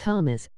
Thomas.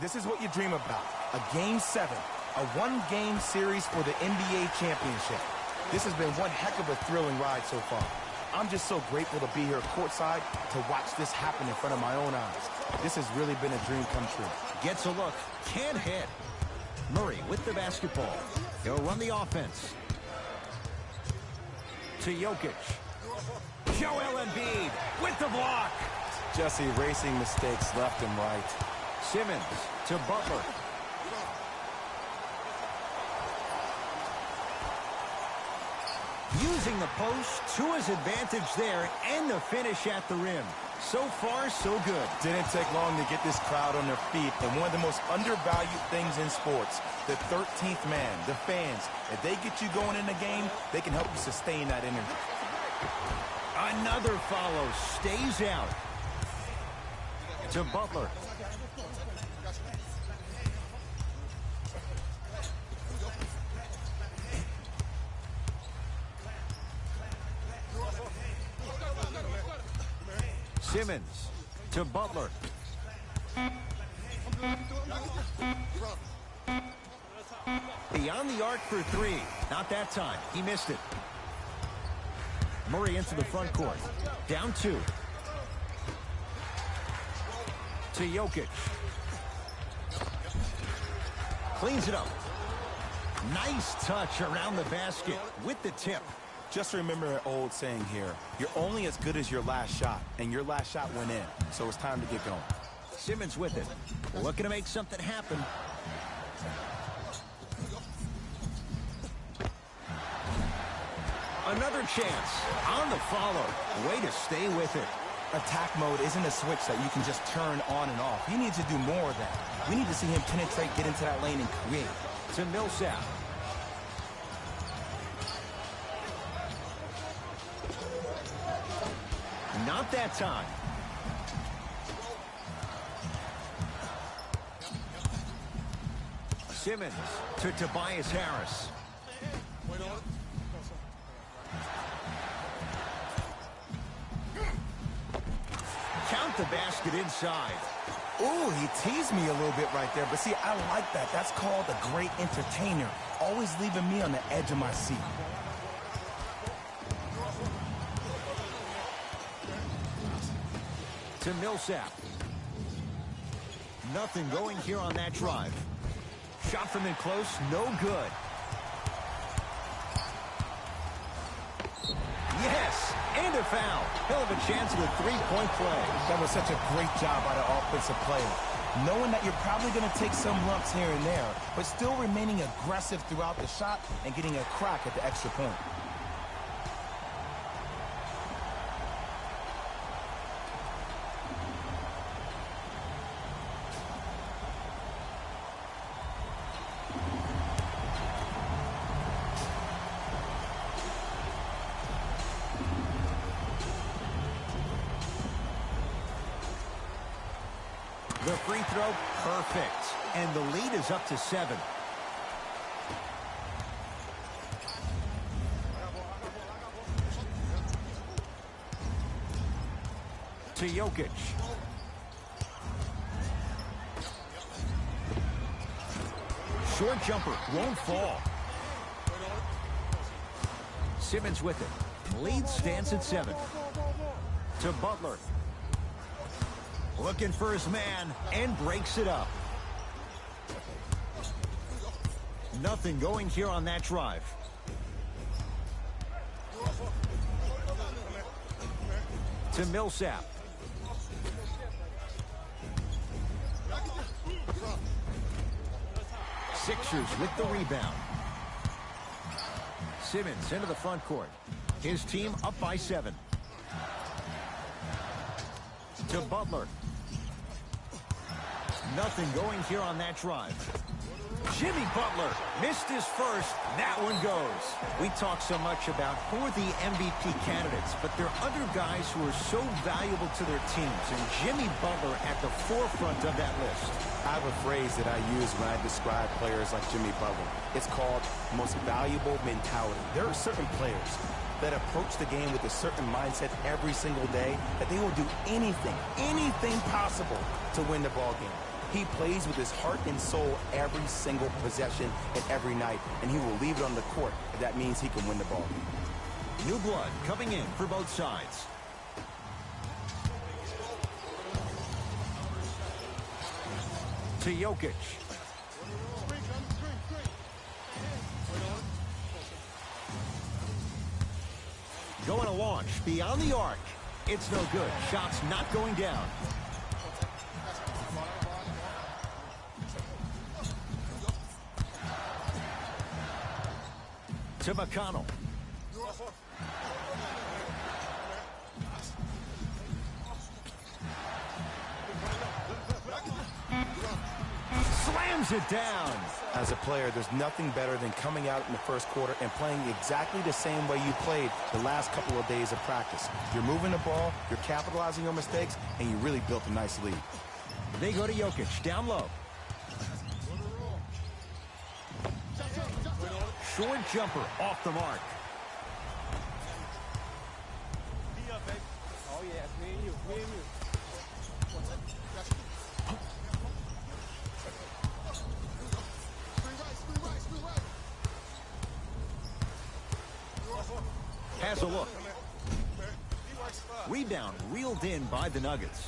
This is what you dream about, a Game 7, a one-game series for the NBA championship. This has been one heck of a thrilling ride so far. I'm just so grateful to be here courtside to watch this happen in front of my own eyes. This has really been a dream come true. Gets a look, can't hit. Murray with the basketball. He'll run the offense. To Jokic. Joel Embiid with the block. Just erasing mistakes left and right. Simmons to Butler. Using the post to his advantage there and the finish at the rim. So far, so good. Didn't take long to get this crowd on their feet, and one of the most undervalued things in sports, the 13th man, the fans. If they get you going in the game, they can help you sustain that energy. Another follow, stays out. To Butler. Simmons to Butler. Beyond the arc for three. Not that time. He missed it. Murray into the front court. Down two. To Jokic. Cleans it up. Nice touch around the basket with the tip. Just remember an old saying here. You're only as good as your last shot, and your last shot went in. So it's time to get going. Simmons with it. Looking to make something happen. Another chance on the follow. Way to stay with it. Attack mode isn't a switch that you can just turn on and off. He needs to do more of that. We need to see him penetrate, get into that lane, and create. To Millsap. Not that time. Simmons to Tobias Harris. Count the basket inside. Ooh, he teased me a little bit right there. But see, I like that. That's called a great entertainer. Always leaving me on the edge of my seat. To Millsap. Nothing going here on that drive. Shot from in close, no good. Yes, and a foul. He'll have a chance at a three-point play. That was such a great job by the offensive player. Knowing that you're probably going to take some lumps here and there, but still remaining aggressive throughout the shot and getting a crack at the extra point. The free throw, perfect. And the lead is up to 7. To Jokic. Short jumper, won't fall. Simmons with it. Lead stands at 7. To Butler. Looking for his man, and breaks it up. Nothing going here on that drive. To Millsap. Sixers with the rebound. Simmons into the front court. His team up by 7. To Butler. Nothing going here on that drive. Jimmy Butler missed his first. That one goes. We talk so much about who are the MVP candidates, but there are other guys who are so valuable to their teams, and Jimmy Butler at the forefront of that list. I have a phrase that I use when I describe players like Jimmy Butler. It's called most valuable mentality. There are certain players that approach the game with a certain mindset every single day that they will do anything possible to win the ball game. He plays with his heart and soul every single possession and every night, and he will leave it on the court if that means he can win the ball. New blood coming in for both sides. To Jokic. Going to launch beyond the arc. It's no good. Shots not going down. To McConnell. Slams it down. As a player, there's nothing better than coming out in the first quarter and playing exactly the same way you played the last couple of days of practice. You're moving the ball, you're capitalizing on mistakes, and you really built a nice lead. They go to Jokic, down low. Short jumper off the mark. Has a look. Rebound reeled in by the Nuggets.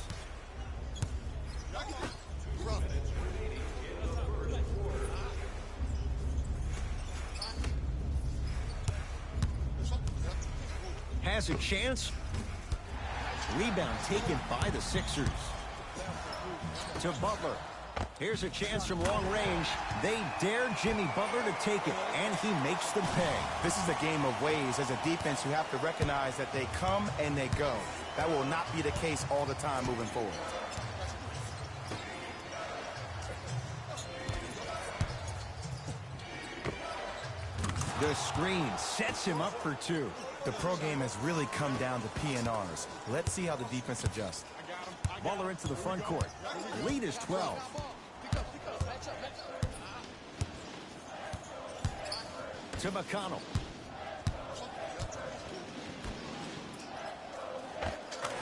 Has a chance. Rebound taken by the Sixers. To Butler. Here's a chance from long range. They dare Jimmy Butler to take it, and he makes them pay. This is a game of waves. As a defense, you have to recognize that they come and they go. That will not be the case all the time moving forward. The screen sets him up for two. The pro game has really come down to PNRs. Let's see how the defense adjusts. Butler into the front court. Lead is 12. To McConnell.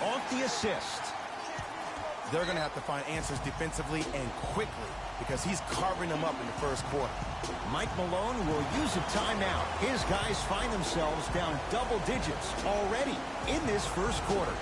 Off the assist. They're going to have to find answers defensively and quickly because he's carving them up in the first quarter. Mike Malone will use a timeout. His guys find themselves down double digits already in this first quarter.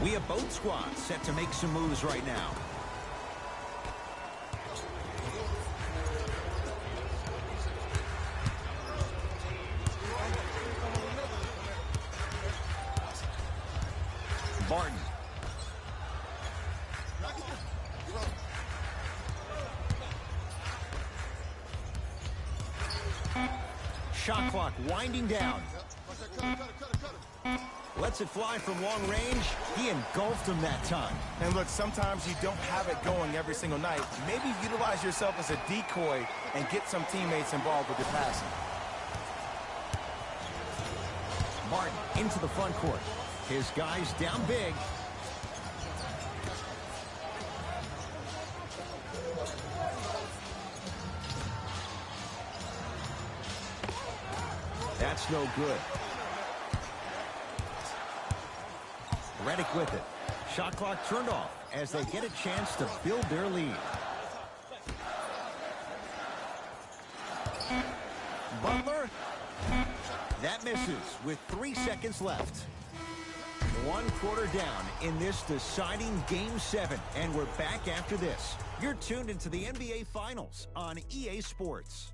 We have both squads set to make some moves right now. Barton. Shot clock winding down. Lets it fly from long range. He engulfed him that time. And look, sometimes you don't have it going every single night. Maybe utilize yourself as a decoy and get some teammates involved with your passing. Martin into the front court. His guys down big. That's no good. Redick with it. Shot clock turned off as they get a chance to build their lead. Butler. That misses with 3 seconds left. 1 quarter down in this deciding Game 7, and we're back after this. You're tuned into the NBA Finals on EA Sports.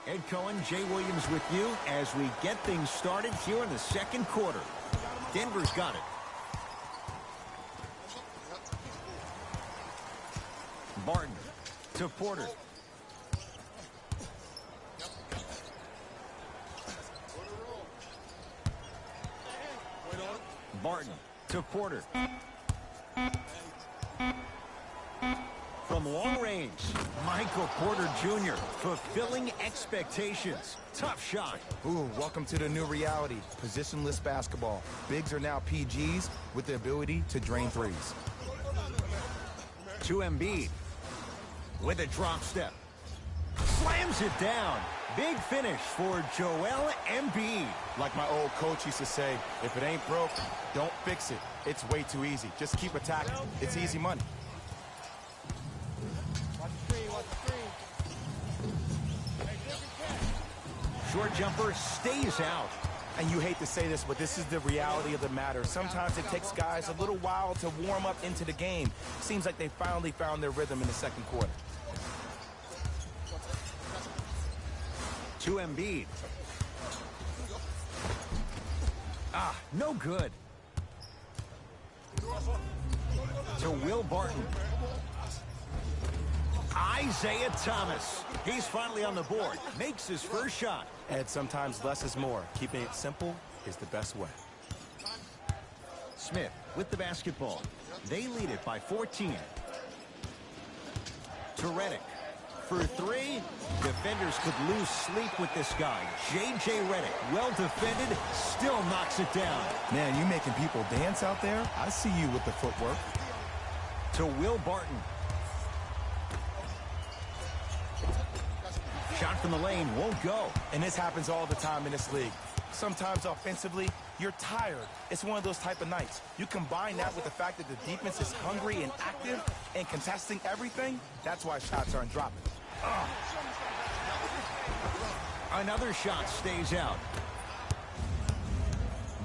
Ed Cohen, Jay Williams with you as we get things started here in the second quarter. Denver's got it. Barton to Porter. Barton to Porter. From long range, Michael Porter Jr. fulfilling expectations. Tough shot. Ooh, welcome to the new reality. Positionless basketball. Bigs are now PGs with the ability to drain threes. To Embiid with a drop step. Slams it down. Big finish for Joel Embiid. Like my old coach used to say, if it ain't broke, don't fix it. It's way too easy. Just keep attacking. It's easy money. short jumper stays out. And you hate to say this, but this is the reality of the matter. Sometimes it takes guys a little while to warm up into the game. Seems like they finally found their rhythm in the second quarter. To Embiid. No good. To Will Barton. Isaiah Thomas. He's finally on the board. Makes his first shot. Ed, sometimes less is more. Keeping it simple is the best way. Smith with the basketball. They lead it by 14. To Redick. For three, defenders could lose sleep with this guy. J.J. Redick, well defended, still knocks it down. Man, you making people dance out there? I see you with the footwork. To Will Barton. Shot from the lane won't go. And this happens all the time in this league. Sometimes offensively, you're tired. It's one of those type of nights. You combine that with the fact that the defense is hungry and active and contesting everything, that's why shots aren't dropping. Another shot stays out.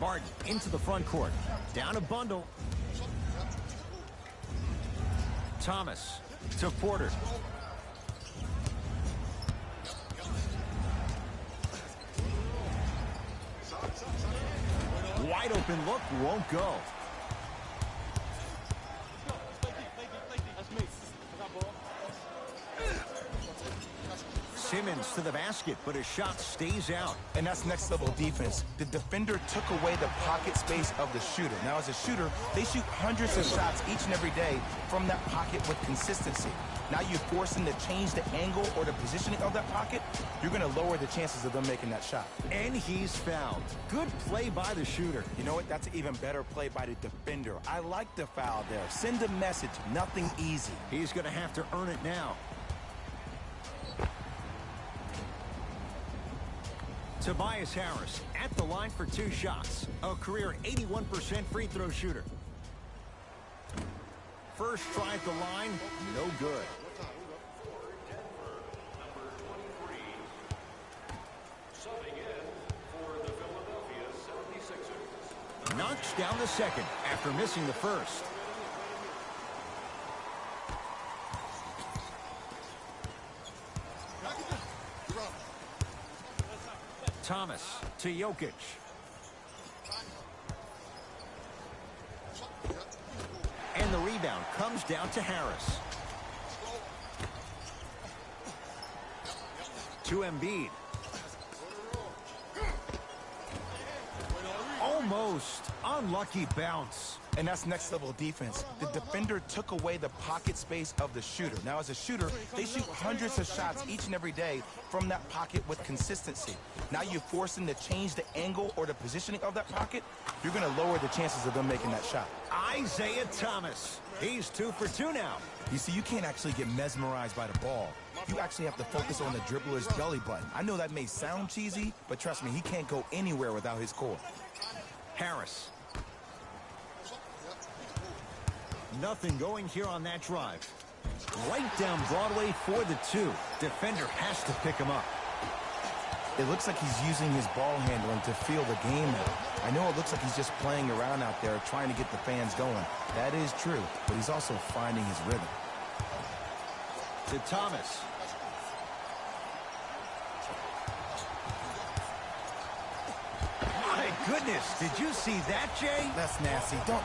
Barton into the front court. Down a bundle. Thomas to Porter. Wide open look won't go. Simmons to the basket, but his shot stays out. And that's next level defense. The defender took away the pocket space of the shooter. Now as a shooter, they shoot hundreds of shots each and every day from that pocket with consistency. Now you force them to change the angle or the positioning of that pocket, you're going to lower the chances of them making that shot. And he's fouled. Good play by the shooter. You know what? That's an even better play by the defender. I like the foul there. Send a message. Nothing easy. He's going to have to earn it now. Tobias Harris at the line for 2 shots. A career 81% free throw shooter. First try at the line, no good. Knocks down the second after missing the first. Thomas to Jokic. And the rebound comes down to Harris. To Embiid. Almost unlucky bounce. And that's next level defense. The defender took away the pocket space of the shooter. Now as a shooter, they shoot hundreds of shots each and every day from that pocket with consistency. Now you force them to change the angle or the positioning of that pocket, you're going to lower the chances of them making that shot. Isaiah Thomas. He's 2 for 2 now. You see, you can't actually get mesmerized by the ball. You actually have to focus on the dribbler's belly button. I know that may sound cheesy, but trust me, he can't go anywhere without his core. Harris. Nothing going here on that drive. Right down Broadway for the 2. Defender has to pick him up. It looks like he's using his ball handling to feel the game out. I know it looks like he's just playing around out there trying to get the fans going. That is true, but he's also finding his rhythm. To Thomas. My goodness, did you see that, Jay? That's nasty. Don't,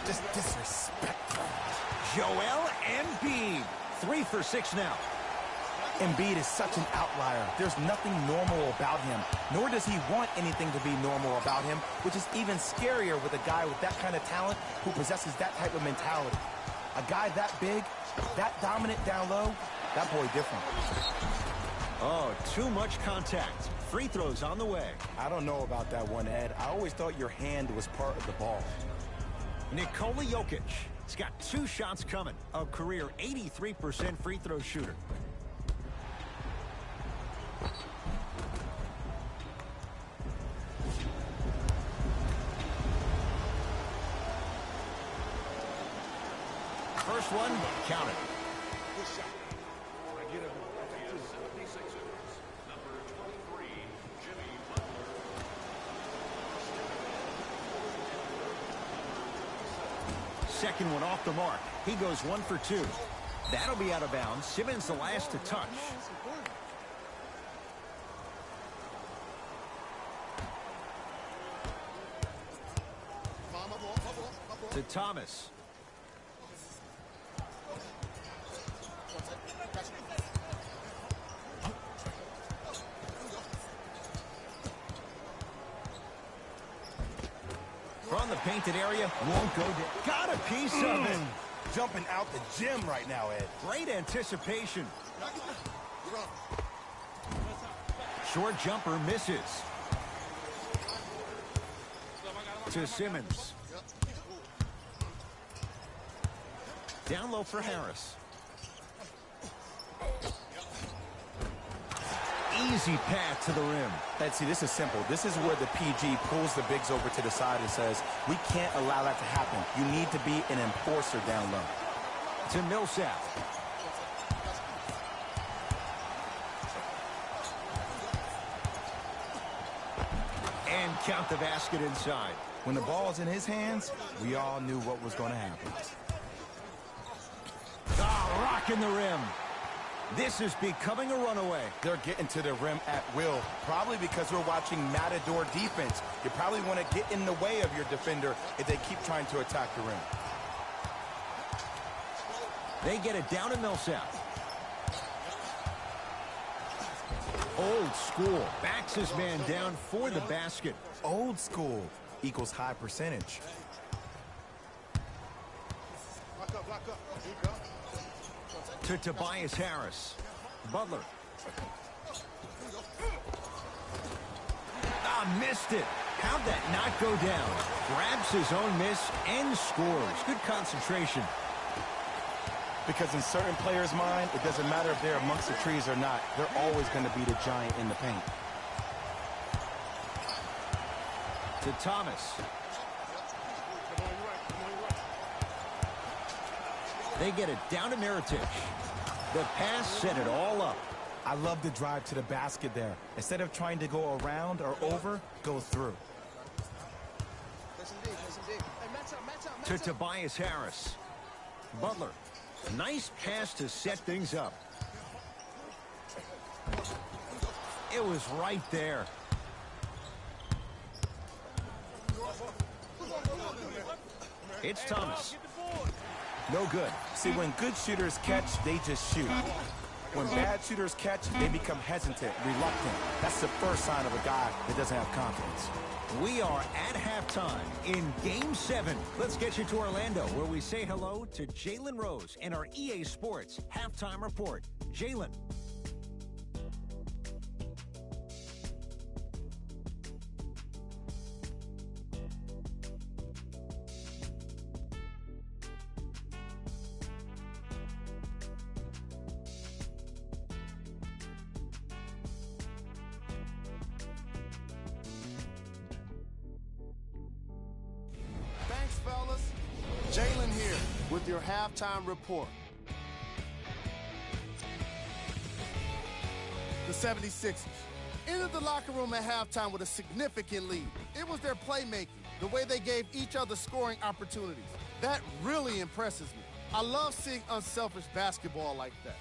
just disrespect. Joel Embiid. 3 for 6 now. Embiid is such an outlier. There's nothing normal about him, nor does he want anything to be normal about him, which is even scarier with a guy with that kind of talent who possesses that type of mentality. A guy that big, that dominant down low, that boy different. Oh, too much contact. Free throws on the way. I don't know about that one, Ed. I always thought your hand was part of the ball. Nikola Jokic. He's got 2 shots coming. A career 83% free throw shooter. First one, count it. second one off the mark. He goes 1 for 2. That'll be out of bounds. Simmons the last to touch. To Thomas. From the painted area, won't go down. Got a piece of it. Jumping out the gym right now, Ed. Great anticipation. Short jumper misses. To Simmons. Down low for Harris. Easy path to the rim. Let's see, this is simple. This is where the PG pulls the bigs over to the side and says, we can't allow that to happen. You need to be an enforcer down low. To Millsap. And count the basket inside. When the ball's in his hands, we all knew what was going to happen. Ah, rocking the rim. This is becoming a runaway. They're getting to the rim at will, probably because we're watching Matador defense. You probably want to get in the way of your defender if they keep trying to attack the rim. They get it down to Millsap. Old school. Backs his man down for the basket. Old school equals high percentage. To Tobias Harris. Butler. Ah, missed it. How'd that not go down? Grabs his own miss and scores. Good concentration. Because in certain players' mind, it doesn't matter if they're amongst the trees or not. They're always going to be the giant in the paint. To Thomas. They get it down to Mirotic. The pass set it all up. I love the drive to the basket there. Instead of trying to go around or over, go through. To Tobias Harris. Butler. Nice pass to set things up. It was right there. It's Thomas. No good. See, when good shooters catch, they just shoot. When bad shooters catch, they become hesitant, reluctant. That's the first sign of a guy that doesn't have confidence. We are at halftime in Game 7. Let's get you to Orlando, where we say hello to Jalen Rose in our EA Sports Halftime Report. Jalen. Fellas, Jalen here with your halftime report. The 76ers entered the locker room at halftime with a significant lead. It was their playmaking, the way they gave each other scoring opportunities. That really impresses me. I love seeing unselfish basketball like that.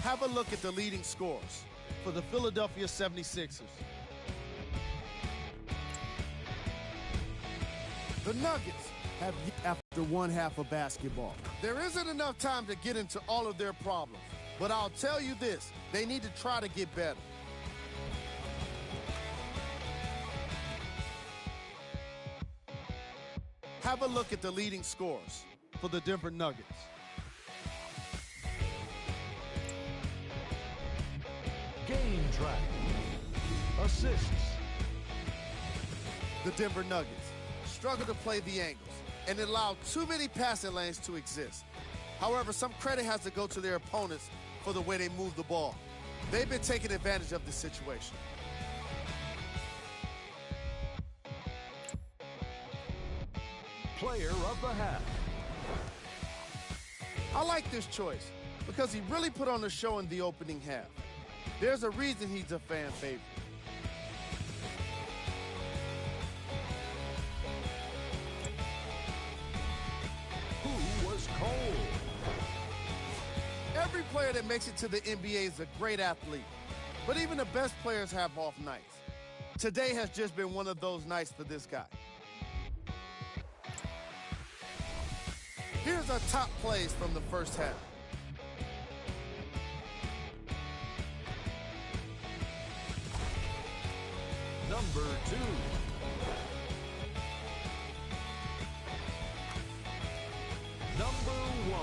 Have a look at the leading scorers for the Philadelphia 76ers. The Nuggets have after one half of basketball. There isn't enough time to get into all of their problems, but I'll tell you this, they need to try to get better. Have a look at the leading scorers for the Denver Nuggets. Game track. Assists. The Denver Nuggets struggle to play the angles and allow too many passing lanes to exist. However, some credit has to go to their opponents for the way they move the ball. They've been taking advantage of this situation. Player of the half. I like this choice because he really put on a show in the opening half. There's a reason he's a fan favorite. player that makes it to the NBA is a great athlete. But even the best players have off nights. Today has just been one of those nights for this guy. Here's our top plays from the first half. Number 2. Number 1.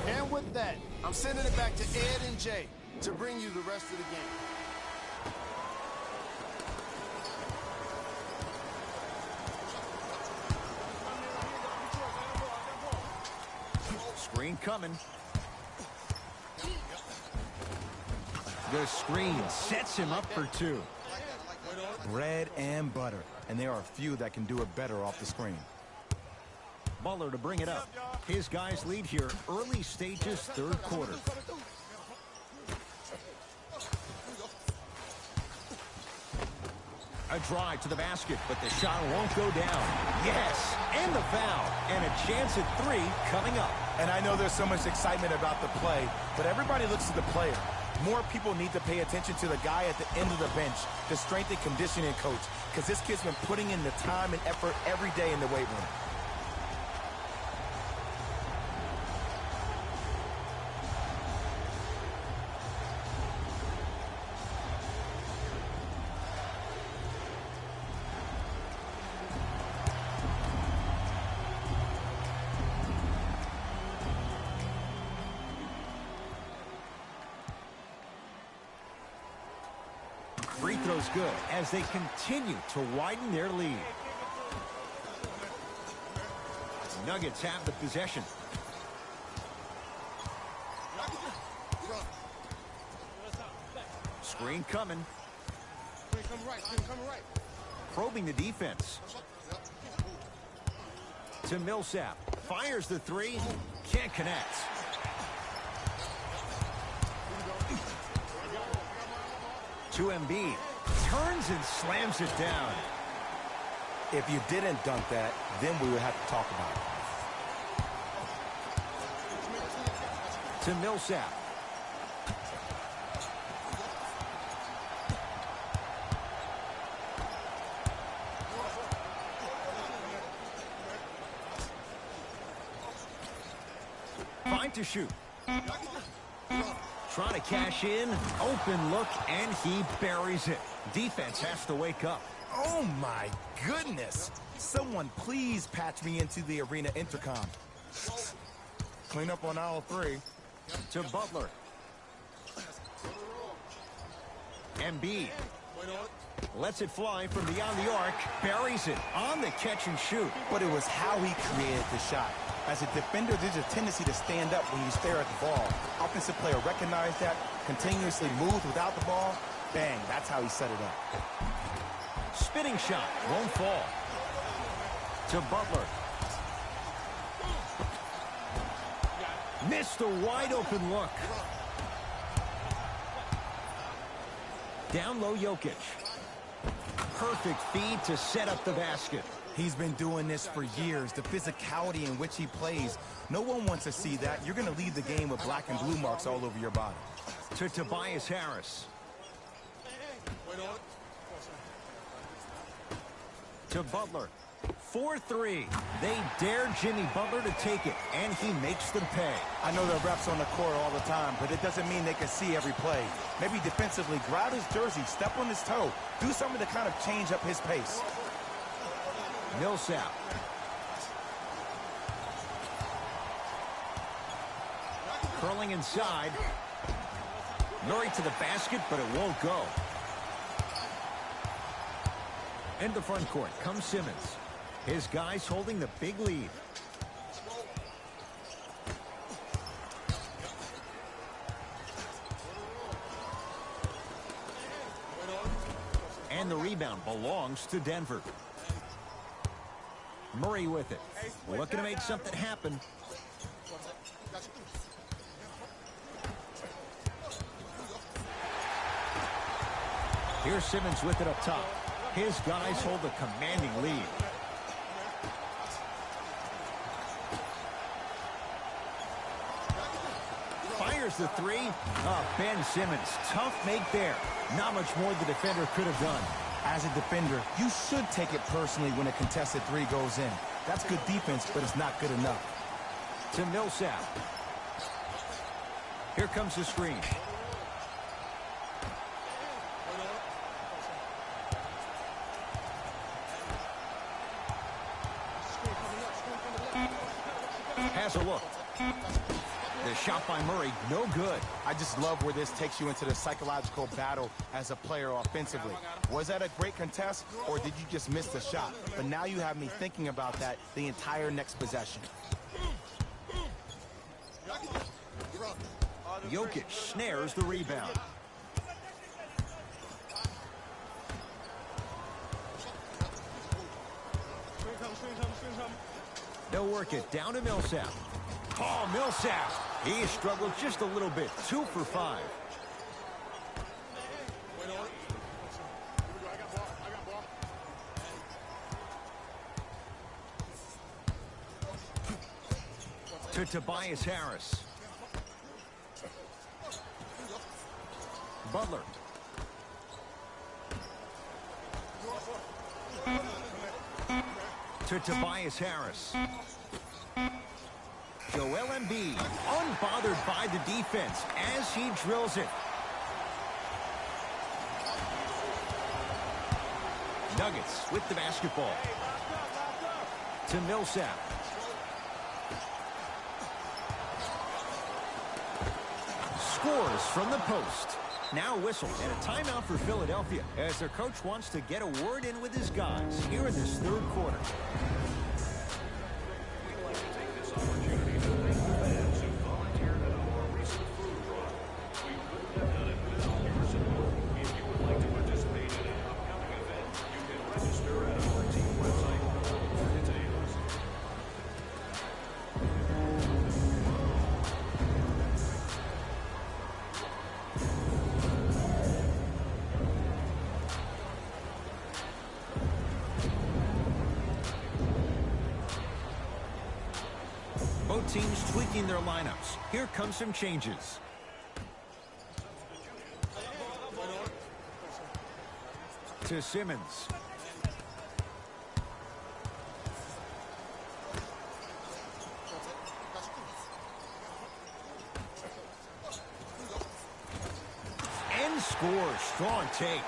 And with that, I'm sending it back to Ed and Jay to bring you the rest of the game. Screen coming. The screen sets him up for 2. Bread and butter. And there are few that can do it better off the screen. Butler to bring it up. His guys lead here early stages, third quarter. A drive to the basket, but the shot won't go down. Yes, and the foul. And a chance at 3 coming up. And I know there's so much excitement about the play, but everybody looks to the player. More people need to pay attention to the guy at the end of the bench, the strength and conditioning coach, because this kid's been putting in the time and effort every day in the weight room. Free throw's good as they continue to widen their lead. Nuggets have the possession. Screen coming. Probing the defense. To Millsap. Fires the 3. Can't connect. To Embiid. Turns and slams it down. If you didn't dunk that, then we would have to talk about it. To Millsap. Fine to shoot. Trying to cash in, open look, and he buries it. Defense has to wake up. Oh my goodness! Someone please patch me into the arena intercom. Clean up on aisle 3. To Butler. Embiid. Lets it fly from beyond the arc. Buries it on the catch and shoot. But it was how he created the shot. As a defender, there's a tendency to stand up when you stare at the ball. Offensive player recognized that, continuously moved without the ball. Bang, that's how he set it up. Spinning shot, won't fall. To Butler. Missed a wide open look. Down low Jokic. Perfect feed to set up the basket. He's been doing this for years. The physicality in which he plays. No one wants to see that. You're going to lead the game with black and blue marks all over your body. To Tobias Harris. To Butler. 4-3. They dare Jimmy Butler to take it, and he makes them pay. I know there are refs on the court all the time, but it doesn't mean they can see every play. Maybe defensively, grab his jersey, step on his toe, do something to kind of change up his pace. Millsap. Curling inside. Murray to the basket, but it won't go. Into front court comes Simmons. His guys holding the big lead. And the rebound belongs to Denver. Murray with it. Looking to make something happen. Here's Simmons with it up top. His guys hold a commanding lead. Here's the three. Oh, Ben Simmons, tough make there. Not much more the defender could have done. As a defender, you should take it personally when a contested three goes in. That's good defense, but it's not good enough. To Millsap. Here comes the screen. Has a look. The shot by Murray, no good. I just love where this takes you into the psychological battle as a player offensively. Was that a great contest, or did you just miss the shot? But now you have me thinking about that the entire next possession. Jokic snares the rebound. They'll work it down to Millsap. Oh, Millsap. He struggled just a little bit. 2 for 5. To Tobias Harris. Butler. To Tobias Harris. Joel Embiid, unbothered by the defense as he drills it. Nuggets with the basketball. To Millsap. Scores from the post. Now whistle and a timeout for Philadelphia as their coach wants to get a word in with his guys here in this third quarter. Both teams tweaking their lineups. Here come some changes. To Simmons. And scores. Strong take.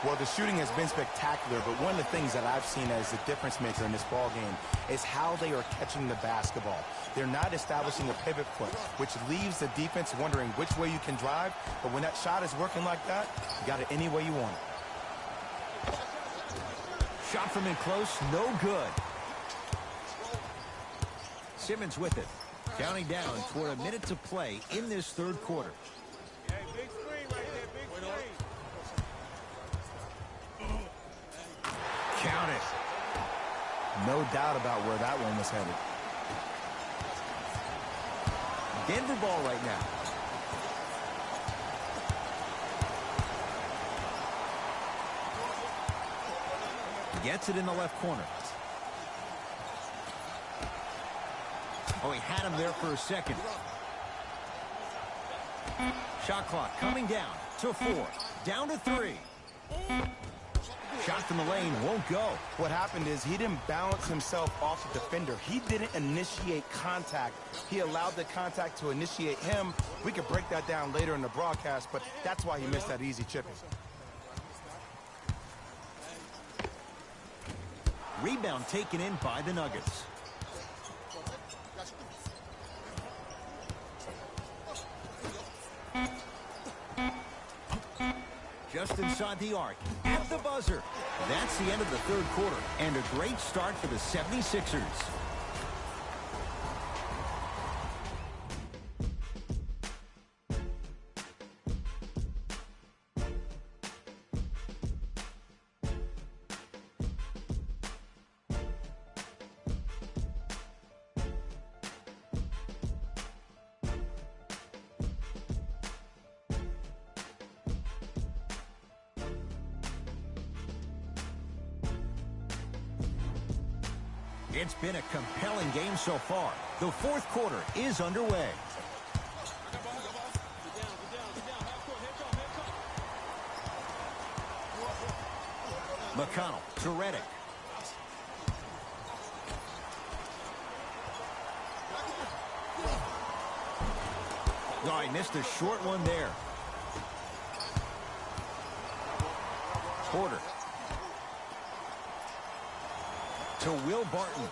Well, the shooting has been spectacular, but one of the things that I've seen as the difference maker in this ball game is how they are catching the basketball. They're not establishing a pivot foot, which leaves the defense wondering which way you can drive, but when that shot is working like that, you got it any way you want it. Shot from in close, no good. Simmons with it. Counting down toward a minute to play in this third quarter. Count it. No doubt about where that one was headed. Denver ball right now. Gets it in the left corner. Oh, he had him there for a second. Shot clock coming down to 4. Down to 3. Shot from the lane won't go. What happened is he didn't balance himself off the defender. He didn't initiate contact. He allowed the contact to initiate him. We could break that down later in the broadcast, but that's why he missed that easy chipping. Rebound taken in by the Nuggets. Just inside the arc, at the buzzer. That's the end of the third quarter, and a great start for the 76ers. It's been a compelling game so far. The fourth quarter is underway. McConnell to Reddick. Oh, he missed a short one there. Porter. To Will Barton.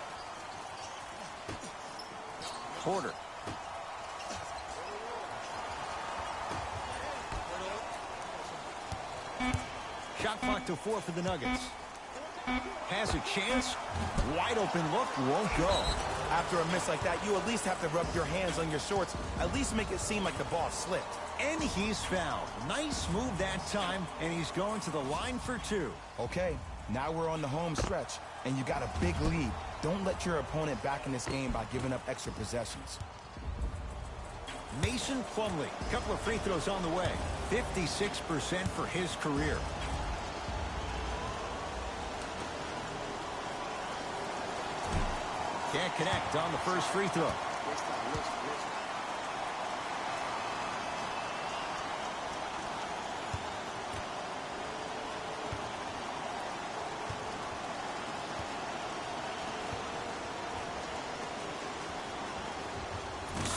Porter. Shot clock to 4 for the Nuggets. Has a chance. Wide open look. Won't go. After a miss like that, you at least have to rub your hands on your shorts. At least make it seem like the ball slipped. And he's fouled. Nice move that time, and he's going to the line for 2. Okay, now we're on the home stretch, and you got a big lead. Don't let your opponent back in this game by giving up extra possessions. Mason Plumlee, a couple of free throws on the way. 56% for his career. Can't connect on the first free throw.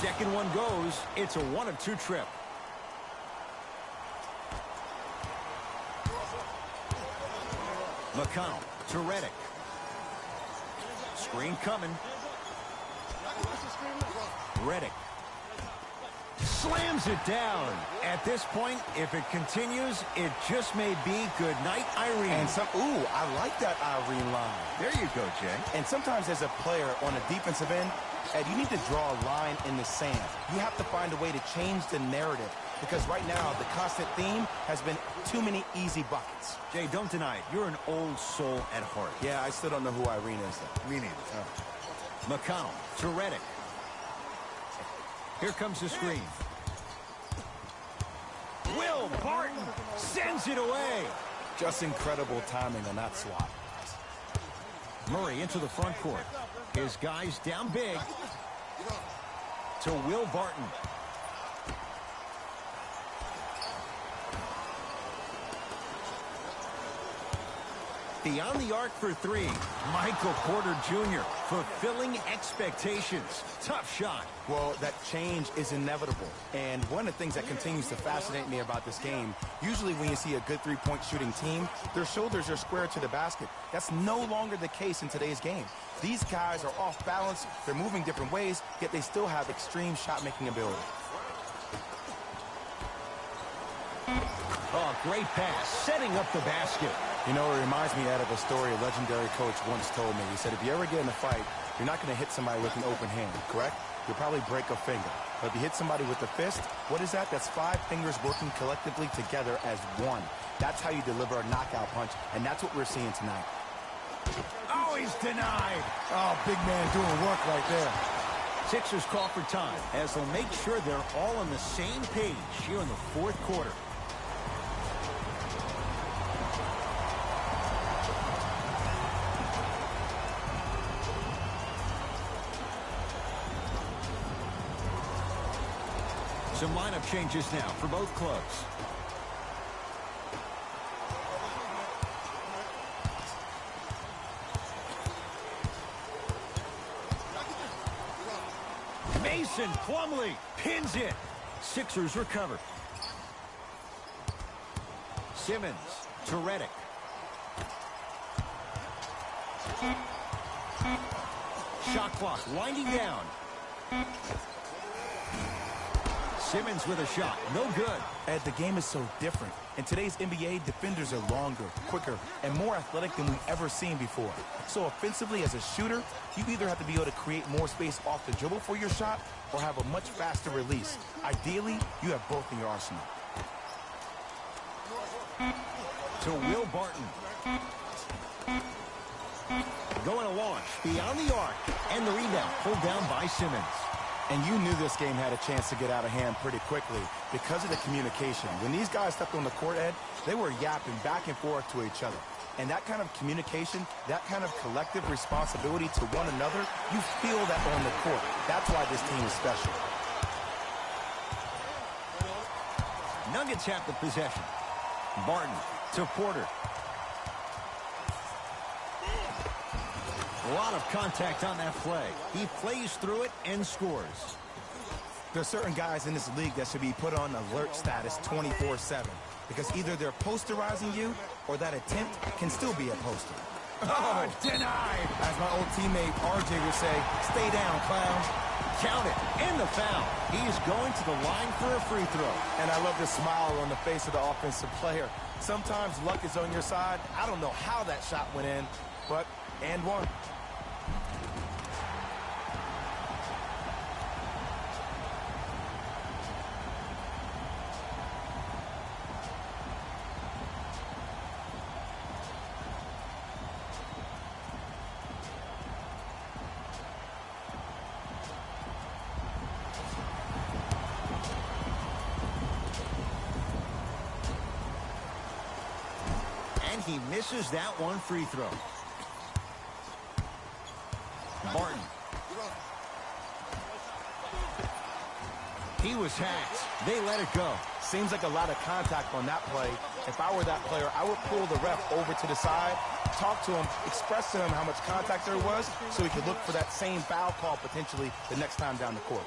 Second one goes. It's a 1 of 2 trip. McConnell to Reddick. Screen coming. Reddick slams it down. At this point, if it continues, it just may be good night, Irene. And ooh, I like that Irene line. There you go, Jay. And sometimes as a player on a defensive end, Ed, you need to draw a line in the sand. You have to find a way to change the narrative, because right now the constant theme has been too many easy buckets. Jay, don't deny it. You're an old soul at heart. Yeah, I still don't know who Irene is, though. Me neither. McConnell to Reddick. Here comes the screen. Will Barton sends it away. Just incredible timing on that swat. Murray into the front court. His guys down big. To Will Barton. Beyond the arc for 3. Michael Porter Jr. fulfilling expectations. Tough shot. Well, that change is inevitable. And one of the things that continues to fascinate me about this game, usually when you see a good three-point shooting team, their shoulders are square to the basket. That's no longer the case in today's game. These guys are off balance, they're moving different ways, yet they still have extreme shot-making ability. Oh, great pass, setting up the basket. You know, it reminds me, Ed, of a story a legendary coach once told me. He said, if you ever get in a fight, you're not going to hit somebody with an open hand, correct? You'll probably break a finger. But if you hit somebody with a fist, what is that? That's 5 fingers working collectively together as one. That's how you deliver a knockout punch, and that's what we're seeing tonight. Oh, he's denied. Oh, big man doing work right there. Sixers call for time as they'll make sure they're all on the same page here in the fourth quarter. Some lineup changes now for both clubs. Mason Plumlee pins it. Sixers recover. Simmons to Reddick. Shot clock winding down. Simmons with a shot. No good. Ed, the game is so different. In today's NBA, defenders are longer, quicker, and more athletic than we've ever seen before. So offensively, as a shooter, you either have to be able to create more space off the dribble for your shot or have a much faster release. Ideally, you have both in your arsenal. To Will Barton. Going to launch beyond the arc. And the rebound pulled down by Simmons. And you knew this game had a chance to get out of hand pretty quickly because of the communication. When these guys stepped on the court, Ed, they were yapping back and forth to each other. And that kind of communication, that kind of collective responsibility to one another, you feel that on the court. That's why this team is special. Nuggets have the possession. Barton to Porter. A lot of contact on that play. He plays through it and scores. There are certain guys in this league that should be put on alert status 24/7 because either they're posterizing you or that attempt can still be a poster. Oh, denied. As my old teammate RJ would say, stay down, clown. Count it. And the foul. He is going to the line for a free throw. And I love the smile on the face of the offensive player. Sometimes luck is on your side. I don't know how that shot went in, but and one. He misses that one free throw. Barton. He was hacked. They let it go. Seems like a lot of contact on that play. If I were that player, I would pull the ref over to the side, talk to him, express to him how much contact there was so he could look for that same foul call potentially the next time down the court.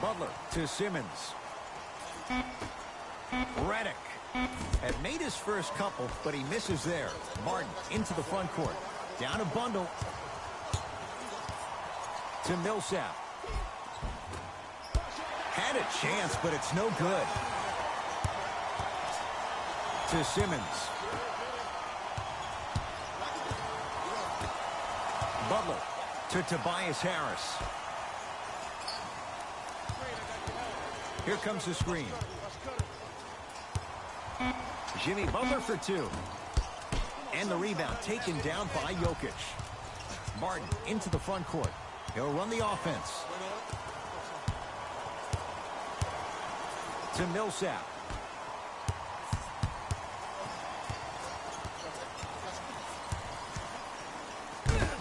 Butler to Simmons. Redick had made his first couple, but he misses there. Martin into the front court. Down a bundle. To Millsap. Had a chance, but it's no good. To Simmons. Butler to Tobias Harris. Here comes the screen. Jimmy Butler for two. And the rebound taken down by Jokic. Martin into the front court. He'll run the offense. To Millsap.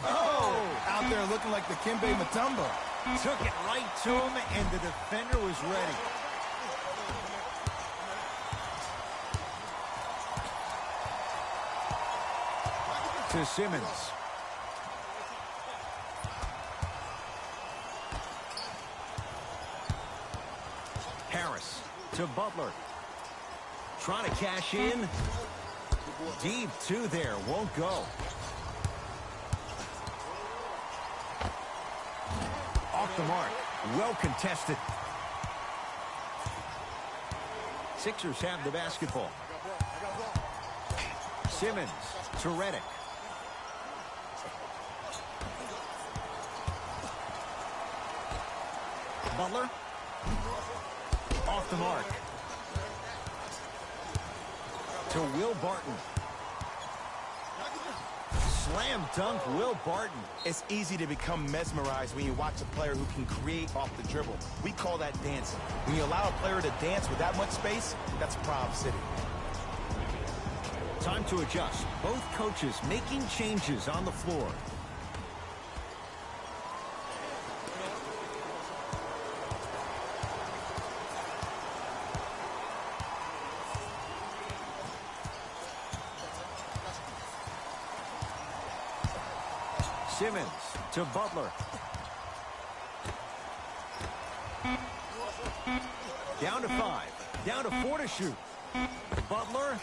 Oh! Out there looking like the Kimbe Mutombo. Took it right to him, and the defender was ready. To Simmons. Harris to Butler. Trying to cash in. Deep two there. Won't go. Off the mark. Well contested. Sixers have the basketball. Simmons to Redick. Butler. Off the mark. To Will Barton. Slam dunk Will Barton. It's easy to become mesmerized when you watch a player who can create off the dribble. We call that dancing. When you allow a player to dance with that much space, that's Prob City. Time to adjust. Both coaches making changes on the floor. Simmons to Butler. Down to 5. Down to 4 to shoot. Butler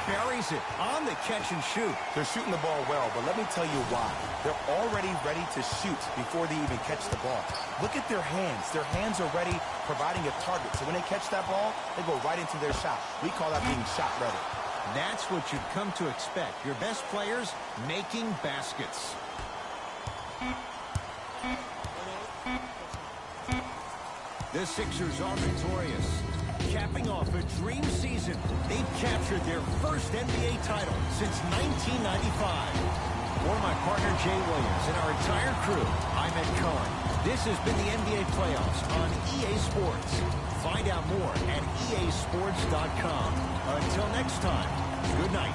buries it on the catch and shoot. They're shooting the ball well, but let me tell you why. They're already ready to shoot before they even catch the ball. Look at their hands. Their hands are ready, providing a target. So when they catch that ball, they go right into their shot. We call that being shot ready. That's what you've come to expect. Your best players making baskets. The Sixers are victorious, capping off a dream season. They've captured their first NBA title since 1995. For my partner Jay Williams and our entire crew, I'm Ed Cohen. This has been the NBA playoffs on EA Sports. Find out more at easports.com. Until next time, good night.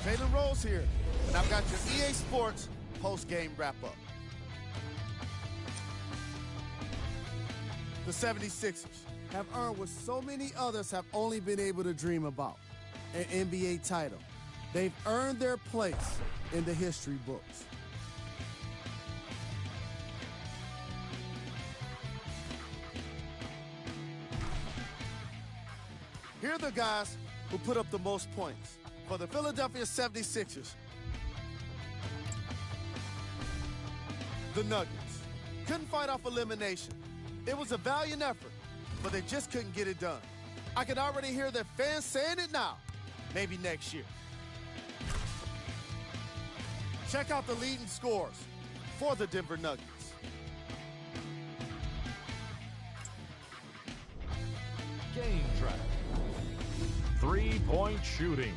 Jalen Rose here, and I've got your EA Sports post-game wrap-up. The 76ers have earned what so many others have only been able to dream about, an NBA title. They've earned their place in the history books. Here are the guys who put up the most points. For the Philadelphia 76ers, the Nuggets couldn't fight off elimination. It was a valiant effort, but they just couldn't get it done. I can already hear their fans saying it now. Maybe next year. Check out the leading scores for the Denver Nuggets. Game track. 3-point shooting.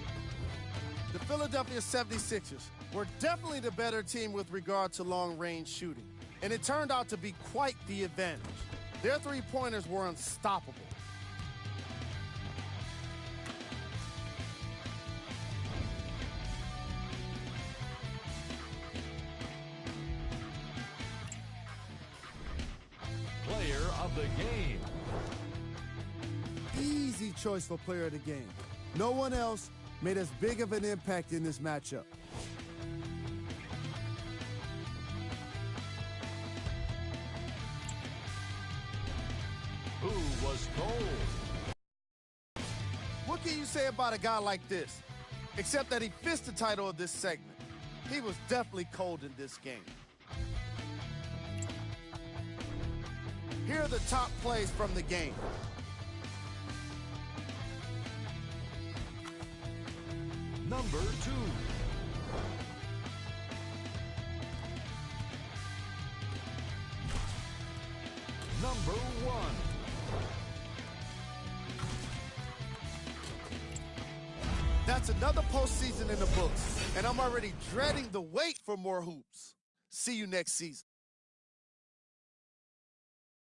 The Philadelphia 76ers were definitely the better team with regard to long-range shooting, and it turned out to be quite the advantage. Their three-pointers were unstoppable. Player of the game. Easy choice for player of the game. No one else made as big of an impact in this matchup. Who was cold? What can you say about a guy like this? Except that he fits the title of this segment. He was definitely cold in this game. Here are the top plays from the game. Number 2. Number 1. That's another postseason in the books, and I'm already dreading the wait for more hoops. See you next season.